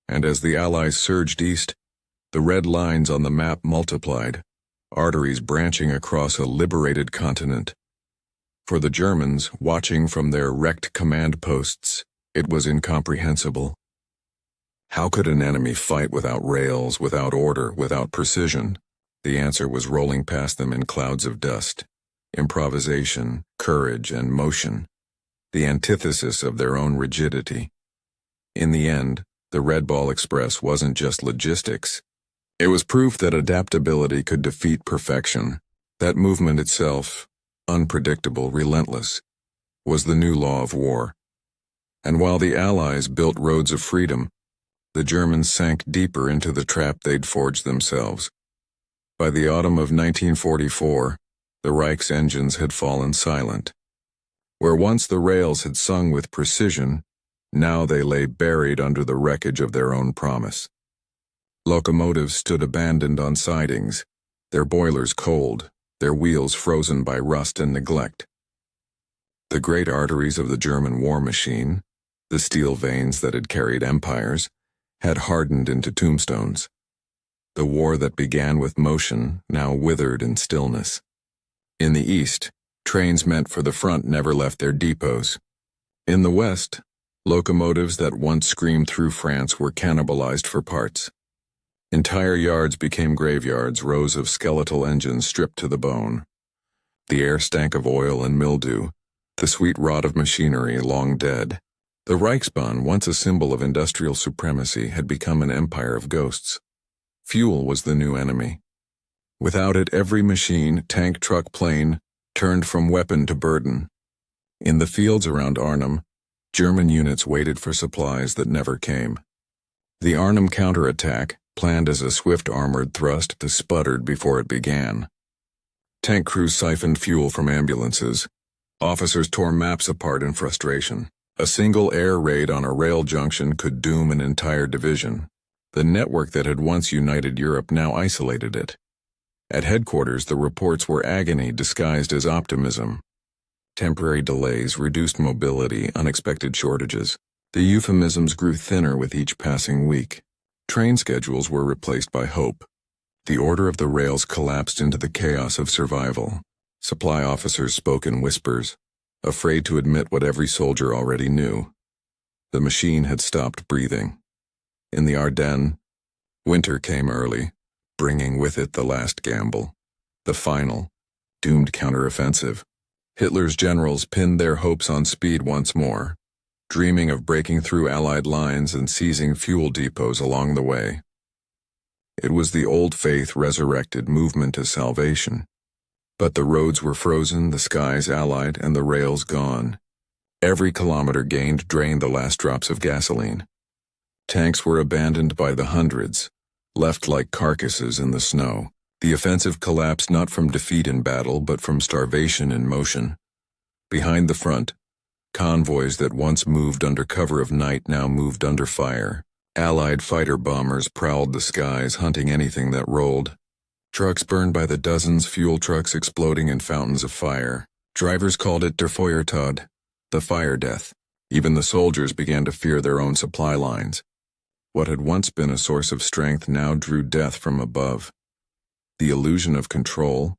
And as the Allies surged east, the red lines on the map multiplied, arteries branching across a liberated continent. For the Germans, watching from their wrecked command posts, it was incomprehensible. How could an enemy fight without rails, without order, without precision? The answer was rolling past them in clouds of dust. Improvisation, courage, and motion. The antithesis of their own rigidity. In the end, the Red Ball Express wasn't just logistics. It was proof that adaptability could defeat perfection. That movement itself, unpredictable, relentless, was the new law of war. And while the Allies built roads of freedom, the Germans sank deeper into the trap they'd forged themselves. By the autumn of 1944, the Reich's engines had fallen silent. Where once the rails had sung with precision, now they lay buried under the wreckage of their own promise. Locomotives stood abandoned on sidings, their boilers cold, their wheels frozen by rust and neglect. The great arteries of the German war machine, the steel veins that had carried empires, had hardened into tombstones. The war that began with motion now withered in stillness. In the east, trains meant for the front never left their depots. In the west, locomotives that once screamed through France were cannibalized for parts. Entire yards became graveyards, rows of skeletal engines stripped to the bone. The air stank of oil and mildew, the sweet rot of machinery long dead. The Reichsbahn, once a symbol of industrial supremacy, had become an empire of ghosts. Fuel was the new enemy. Without it, every machine, tank, truck, plane, turned from weapon to burden. In the fields around Arnhem, German units waited for supplies that never came. The Arnhem counterattack, planned as a swift armored thrust, sputtered before it began. Tank crews siphoned fuel from ambulances. Officers tore maps apart in frustration. A single air raid on a rail junction could doom an entire division. The network that had once united Europe now isolated it. At headquarters, the reports were agony disguised as optimism. Temporary delays, reduced mobility, unexpected shortages. The euphemisms grew thinner with each passing week. Train schedules were replaced by hope. The order of the rails collapsed into the chaos of survival. Supply officers spoke in whispers, afraid to admit what every soldier already knew. The machine had stopped breathing. In the Ardennes, winter came early, bringing with it the last gamble, the final, doomed counteroffensive. Hitler's generals pinned their hopes on speed once more, dreaming of breaking through Allied lines and seizing fuel depots along the way. It was the old faith resurrected, movement to salvation. But the roads were frozen, the skies Allied, and the rails gone. Every kilometer gained drained the last drops of gasoline. Tanks were abandoned by the hundreds, left like carcasses in the snow. The offensive collapsed not from defeat in battle, but from starvation in motion. Behind the front, convoys that once moved under cover of night now moved under fire. Allied fighter bombers prowled the skies, hunting anything that rolled. Trucks burned by the dozens, fuel trucks exploding in fountains of fire. Drivers called it der Feuertod, the fire death. Even the soldiers began to fear their own supply lines. What had once been a source of strength now drew death from above. The illusion of control,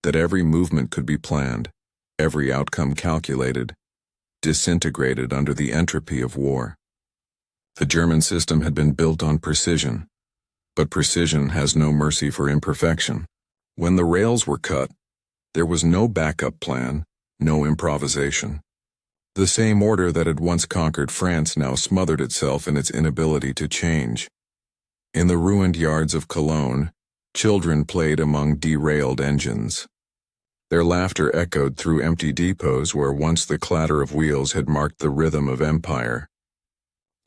that every movement could be planned, every outcome calculated, disintegrated under the entropy of war. The German system had been built on precision, but precision has no mercy for imperfection. When the rails were cut, there was no backup plan, no improvisation. The same order that had once conquered France now smothered itself in its inability to change. In the ruined yards of Cologne, children played among derailed engines. Their laughter echoed through empty depots where once the clatter of wheels had marked the rhythm of empire.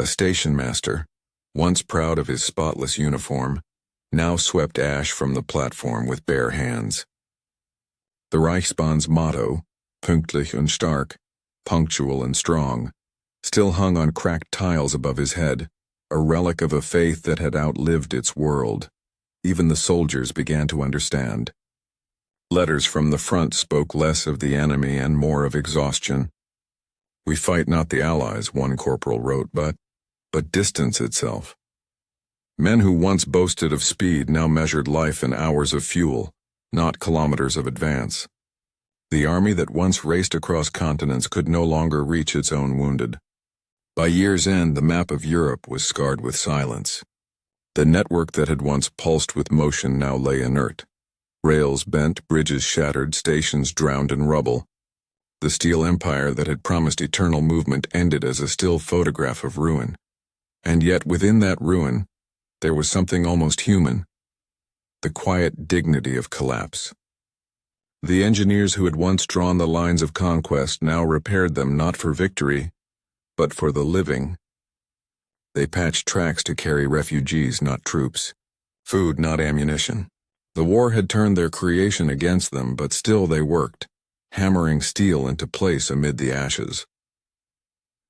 A station master, once proud of his spotless uniform, now swept ash from the platform with bare hands. The Reichsbahn's motto, pünktlich und stark, punctual and strong, still hung on cracked tiles above his head, a relic of a faith that had outlived its world. Even the soldiers began to understand. Letters from the front spoke less of the enemy and more of exhaustion. "We fight not the Allies," one corporal wrote, but distance itself. Men who once boasted of speed now measured life in hours of fuel, not kilometers of advance. The army that once raced across continents could no longer reach its own wounded. By year's end, the map of Europe was scarred with silence. The network that had once pulsed with motion now lay inert. Rails bent, bridges shattered, stations drowned in rubble. The steel empire that had promised eternal movement ended as a still photograph of ruin. And yet within that ruin, there was something almost human, the quiet dignity of collapse. The engineers who had once drawn the lines of conquest now repaired them not for victory, but for the living. They patched tracks to carry refugees, not troops, food, not ammunition. The war had turned their creation against them, but still they worked, hammering steel into place amid the ashes.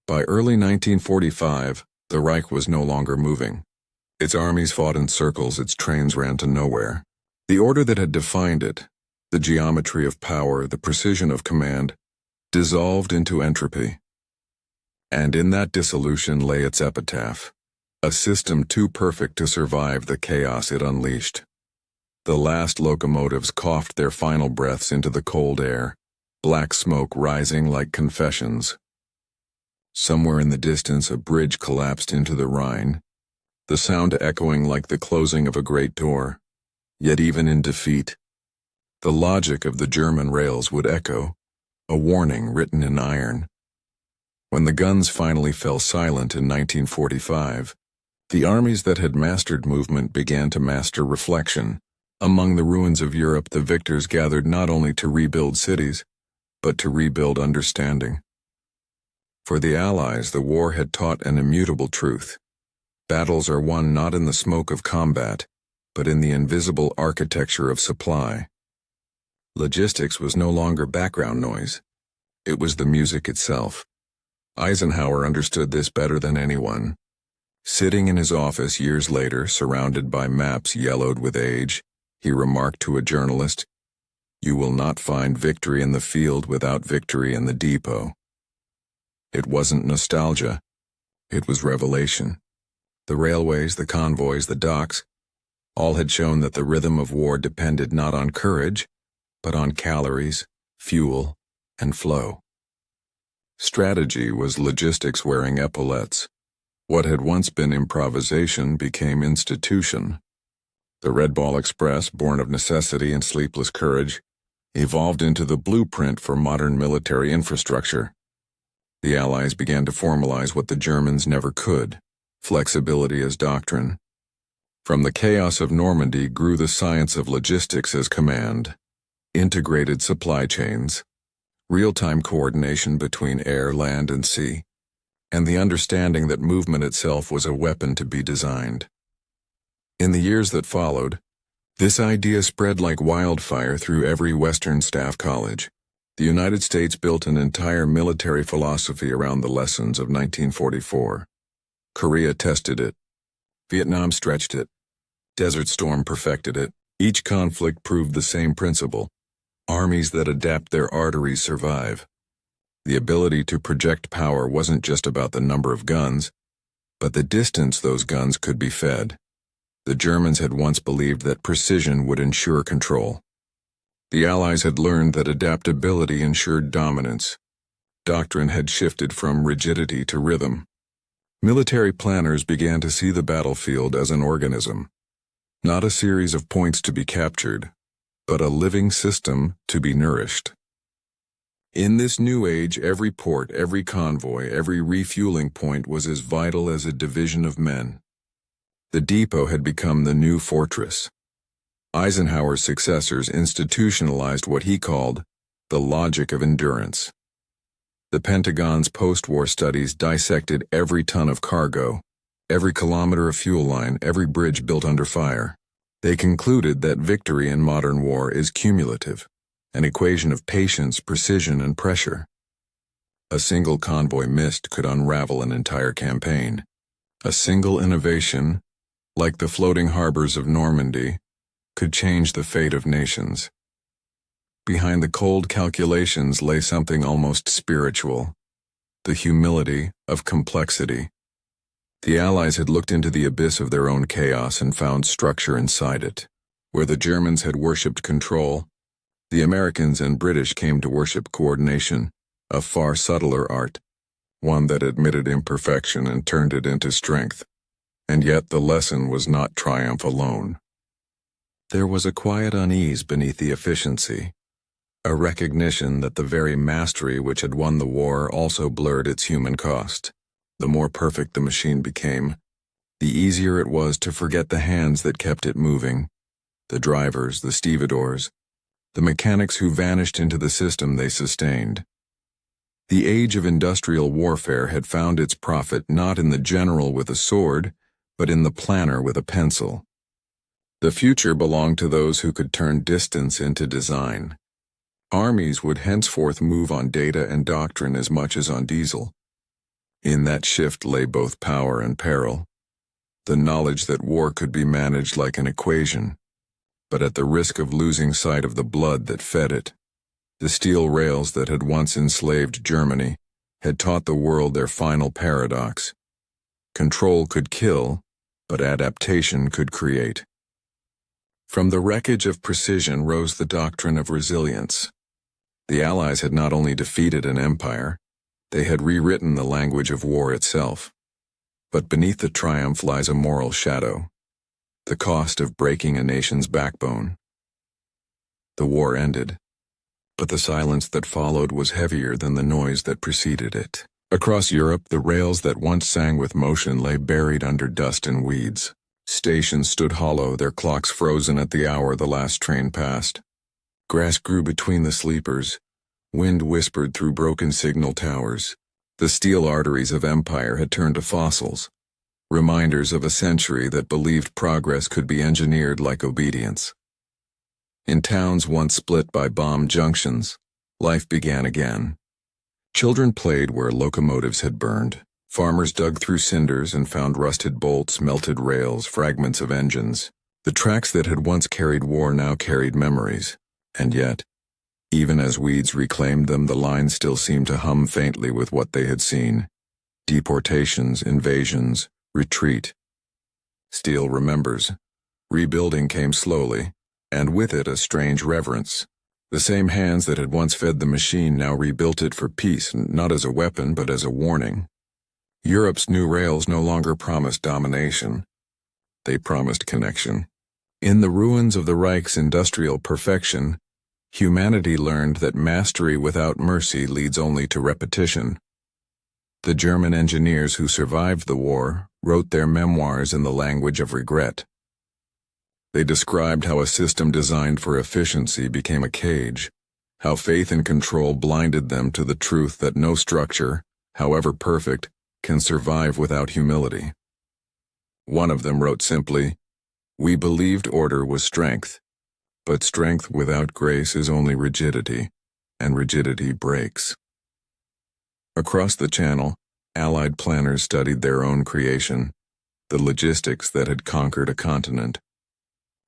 By early 1945, the Reich was no longer moving. Its armies fought in circles, its trains ran to nowhere. The order that had defined it, the geometry of power, the precision of command, dissolved into entropy. And in that dissolution lay its epitaph, a system too perfect to survive the chaos it unleashed. The last locomotives coughed their final breaths into the cold air, black smoke rising like confessions. Somewhere in the distance, a bridge collapsed into the Rhine, the sound echoing like the closing of a great door. Yet even in defeat, the logic of the German rails would echo, a warning written in iron. When the guns finally fell silent in 1945, the armies that had mastered movement began to master reflection. Among the ruins of Europe, the victors gathered not only to rebuild cities, but to rebuild understanding. For the Allies, the war had taught an immutable truth. Battles are won not in the smoke of combat, but in the invisible architecture of supply. Logistics was no longer background noise. It was the music itself. Eisenhower understood this better than anyone. Sitting in his office years later, surrounded by maps yellowed with age, he remarked to a journalist, "You will not find victory in the field without victory in the depot." It wasn't nostalgia. It was revelation. The railways, the convoys, the docks, all had shown that the rhythm of war depended not on courage, but on calories, fuel, and flow. Strategy was logistics wearing epaulets. What had once been improvisation became institution. The Red Ball Express, born of necessity and sleepless courage, evolved into the blueprint for modern military infrastructure. The Allies began to formalize what the Germans never could, flexibility as doctrine. From the chaos of Normandy grew the science of logistics as command, integrated supply chains, real-time coordination between air, land, and sea, and the understanding that movement itself was a weapon to be designed. In the years that followed, this idea spread like wildfire through every Western staff college. The United States built an entire military philosophy around the lessons of 1944. Korea tested it. Vietnam stretched it. Desert Storm perfected it. Each conflict proved the same principle. Armies that adapt their arteries survive. The ability to project power wasn't just about the number of guns, but the distance those guns could be fed. The Germans had once believed that precision would ensure control. The Allies had learned that adaptability ensured dominance. Doctrine had shifted from rigidity to rhythm. Military planners began to see the battlefield as an organism, not a series of points to be captured, but a living system to be nourished. In this new age, every port, every convoy, every refueling point was as vital as a division of men. The depot had become the new fortress. Eisenhower's successors institutionalized what he called the logic of endurance. The Pentagon's post-war studies dissected every ton of cargo, every kilometer of fuel line, every bridge built under fire. They concluded that victory in modern war is cumulative. an equation of patience, precision, and pressure. A single convoy missed could unravel an entire campaign. A single innovation, like the floating harbors of Normandy, could change the fate of nations. Behind the cold calculations lay something almost spiritual, the humility of complexity. The Allies had looked into the abyss of their own chaos and found structure inside it. Where the Germans had worshipped control, the Americans and British came to worship coordination, a far subtler art, one that admitted imperfection and turned it into strength. And yet the lesson was not triumph alone. There was a quiet unease beneath the efficiency, a recognition that the very mastery which had won the war also blurred its human cost. The more perfect the machine became, the easier it was to forget the hands that kept it moving, the drivers, the stevedores, the mechanics who vanished into the system they sustained. The age of industrial warfare had found its profit not in the general with a sword, but in the planner with a pencil. The future belonged to those who could turn distance into design. Armies would henceforth move on data and doctrine as much as on diesel. In that shift lay both power and peril, the knowledge that war could be managed like an equation, but at the risk of losing sight of the blood that fed it. The steel rails that had once enslaved Germany had taught the world their final paradox. Control could kill, but adaptation could create. From the wreckage of precision rose the doctrine of resilience. The Allies had not only defeated an empire, they had rewritten the language of war itself. But beneath the triumph lies a moral shadow, the cost of breaking a nation's backbone. The war ended, but the silence that followed was heavier than the noise that preceded it. Across Europe, the rails that once sang with motion lay buried under dust and weeds. Stations stood hollow, their clocks frozen at the hour the last train passed. Grass grew between the sleepers. Wind whispered through broken signal towers. The steel arteries of empire had turned to fossils, reminders of a century that believed progress could be engineered like obedience. In towns once split by bomb junctions, life began again. Children played where locomotives had burned. Farmers dug through cinders and found rusted bolts, melted rails, fragments of engines. The tracks that had once carried war now carried memories. And yet, even as weeds reclaimed them, the lines still seemed to hum faintly with what they had seen. Deportations, invasions, retreat. Steel remembers. Rebuilding came slowly, and with it a strange reverence. The same hands that had once fed the machine now rebuilt it for peace, not as a weapon but as a warning. Europe's new rails no longer promised domination. They promised connection. In the ruins of the Reich's industrial perfection, humanity learned that mastery without mercy leads only to repetition. The German engineers who survived the war wrote their memoirs in the language of regret. They described how a system designed for efficiency became a cage, how faith in control blinded them to the truth that no structure, however perfect, can survive without humility. One of them wrote simply, "We believed order was strength, but strength without grace is only rigidity, and rigidity breaks." Across the Channel, Allied planners studied their own creation, the logistics that had conquered a continent.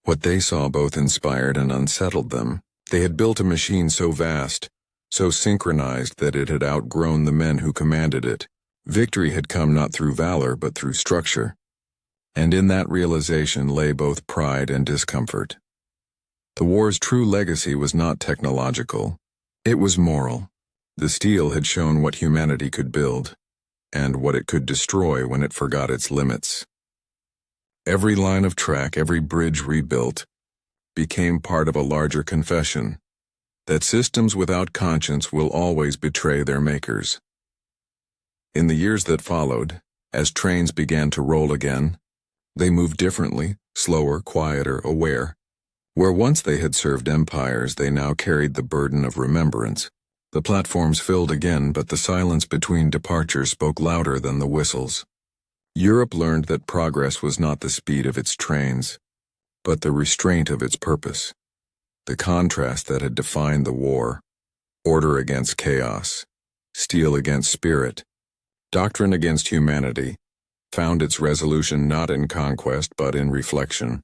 What they saw both inspired and unsettled them. They had built a machine so vast, so synchronized that it had outgrown the men who commanded it. Victory had come not through valor but through structure. And in that realization lay both pride and discomfort. The war's true legacy was not technological. It was moral. The steel had shown what humanity could build, and what it could destroy when it forgot its limits. Every line of track, every bridge rebuilt, became part of a larger confession, that systems without conscience will always betray their makers. In the years that followed, as trains began to roll again, they moved differently, slower, quieter, aware. Where once they had served empires, they now carried the burden of remembrance. The platforms filled again, but the silence between departures spoke louder than the whistles. Europe learned that progress was not the speed of its trains, but the restraint of its purpose. the contrast that had defined the war. Order against chaos, steel against spirit, doctrine against humanity, found its resolution not in conquest but in reflection.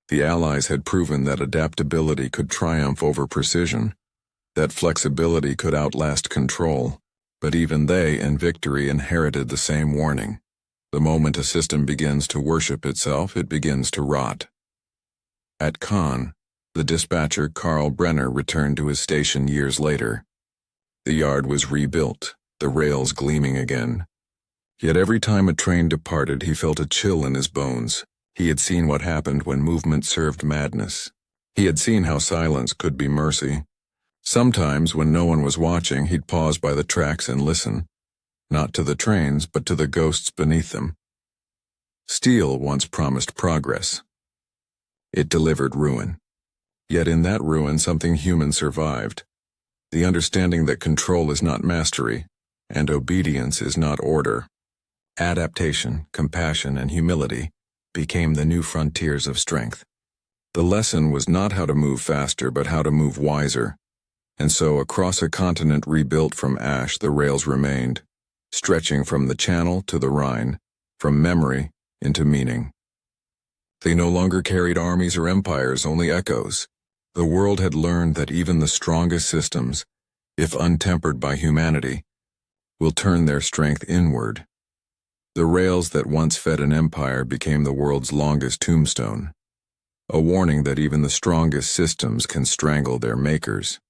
The Allies had proven that adaptability could triumph over precision, that flexibility could outlast control, but even they in victory inherited the same warning. The moment a system begins to worship itself, it begins to rot. At Caen, the dispatcher Karl Brenner returned to his station years later. The yard was rebuilt, the rails gleaming again. Yet every time a train departed, he felt a chill in his bones. He had seen what happened when movement served madness. He had seen how silence could be mercy. Sometimes, when no one was watching, he'd pause by the tracks and listen, not to the trains, but to the ghosts beneath them. Steel once promised progress. It delivered ruin. Yet in that ruin, something human survived. The understanding that control is not mastery, and obedience is not order. Adaptation, compassion, and humility became the new frontiers of strength. The lesson was not how to move faster, but how to move wiser. And so, across a continent rebuilt from ash, the rails remained, stretching from the Channel to the Rhine, from memory into meaning. They no longer carried armies or empires, only echoes. The world had learned that even the strongest systems, if untempered by humanity, will turn their strength inward. The rails that once fed an empire became the world's longest tombstone, a warning that even the strongest systems can strangle their makers.